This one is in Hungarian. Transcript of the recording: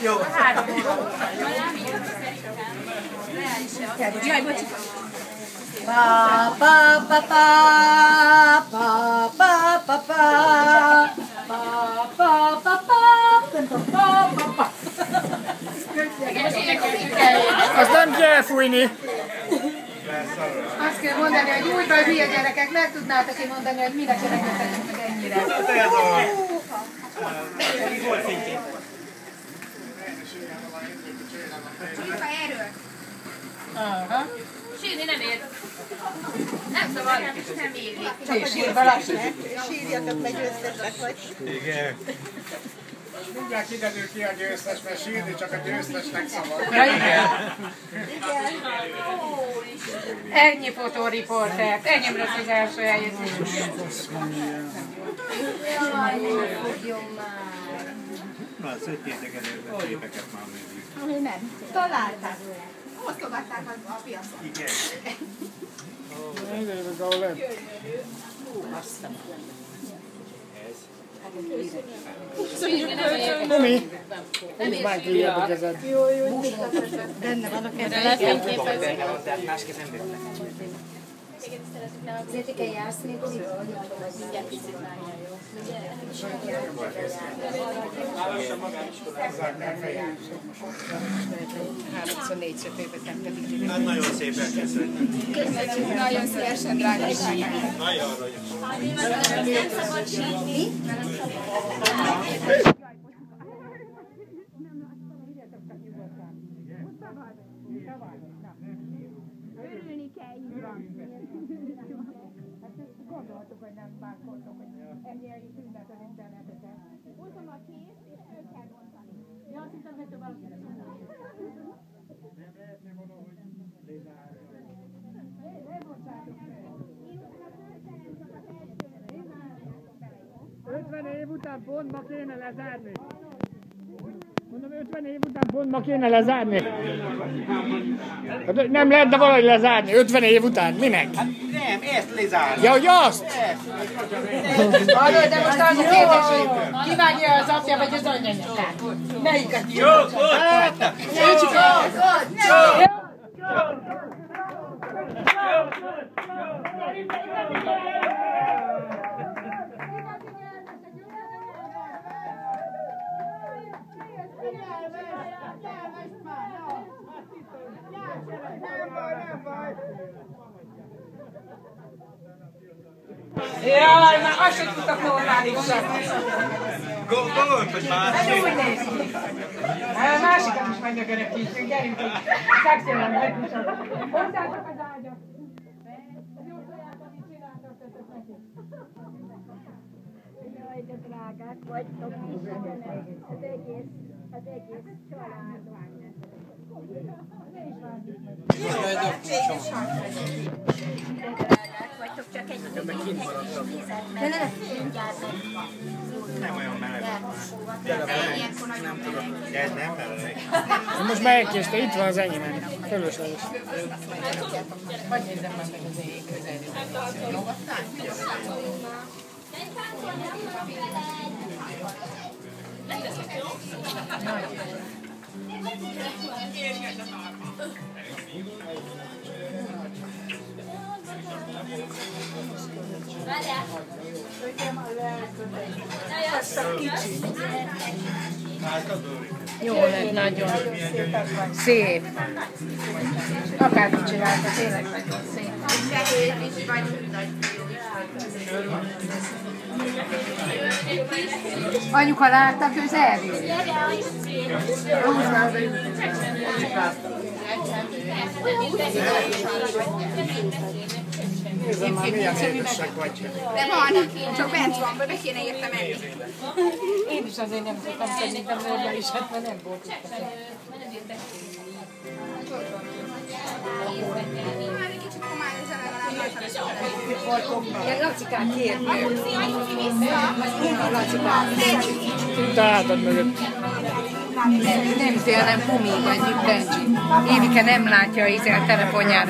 Jó. Jaj, bocsi. Pa pa pa pa pa pa pa pa pa pa pa. Azt nem kell fújni. Azt kell mondani, hogy úgy vagy hülye gyerekek, meg tudnátok-e mondani, hogy mire kerekedtetek meg ennyire? Csulipa, erről! Aha. Sírni nem ér. Nem szabad, nem éri. Csak sír valaki. Sírjatok, meg győztesek vagy. Igen. Mindjárt kiderül ki a győztes, mert sírni csak a győztesnek szabad. Ja, igen. Ennyi fotóriportert, ennyi lesz az első helyezés. Jaj, ne fogjon már. Na, szedjétek előre a képeket már még. Nem. Találták. Osztogatták a piacon. Igen. Nézzétek, ahol lett. Mumi! Húzd már ki a kezed. Benne van a Benne van, tehát másképp nem benne. Zétike, jársz még Háromszor, négyszer félbetettem. Hát nagyon szépen köszönjük. Köszönjük, nagyon szívesen, drága is. Nagyon aranyos. Nem szabad sírni. Örülni kell, így van. Gondoltuk, hogy nem bánkodtok, hogy ennyire tüntet az interneteken. Húzom a kést, és föl kell bontani. Ja, azt hittem, hogy te valaki Nem lehetne valahogy lezárni. lebocsátok meg. 50 év után pont ma kéne lezárni. Mondom, 50 év után pont ma kéne lezárni. Hát nem lehetne valahogy lezárni 50 év után. Minek? Nem, ezt lezárni. Ja, hogy azt? Hallod, de most az a kérdés, hogy ki vágja az apja vagy az anyanyatát? Melyiket? Jó, ott! Jaj, már azt sem tudtak normálisan. Gondolj, hogy már Ez úgy néz ki. A másikat is megnyögörökítjük, gyerünk, hogy szexjelen megmutatjuk. Hozzátok az ágyat. Az jó toját, amit csináltatok neki. Jaj, de drágák vagytok, Istenem, az egész család van. Drágák vagytok, csak egy vizet, mert mindjárt megvan. Nem olyan meleg. De ilyenkor nagyon meleg. De ez nem meleg. Most megkészte, itt van az enyém. Fölösleges. Hogy nézzem már meg az én közelről. Jó lett, nagyon szép. Akármit csinálta, tényleg nagyon szép. Fehér is vagy, nagy jó is. Anyuka látta közelről? Nézzem már, milyen édesek vagy. De van, csak bent van, be kéne érte menni. Én is azért nem tudtam szerintem nőbe is, hát mert nem volt itt. Már egy kicsit homály az eleve. Ilyen Lacikát kérni. Lacikát. Tátad mögött. Nem fél, nem Pumi vagy Benji. Évike nem látja a telefonjára.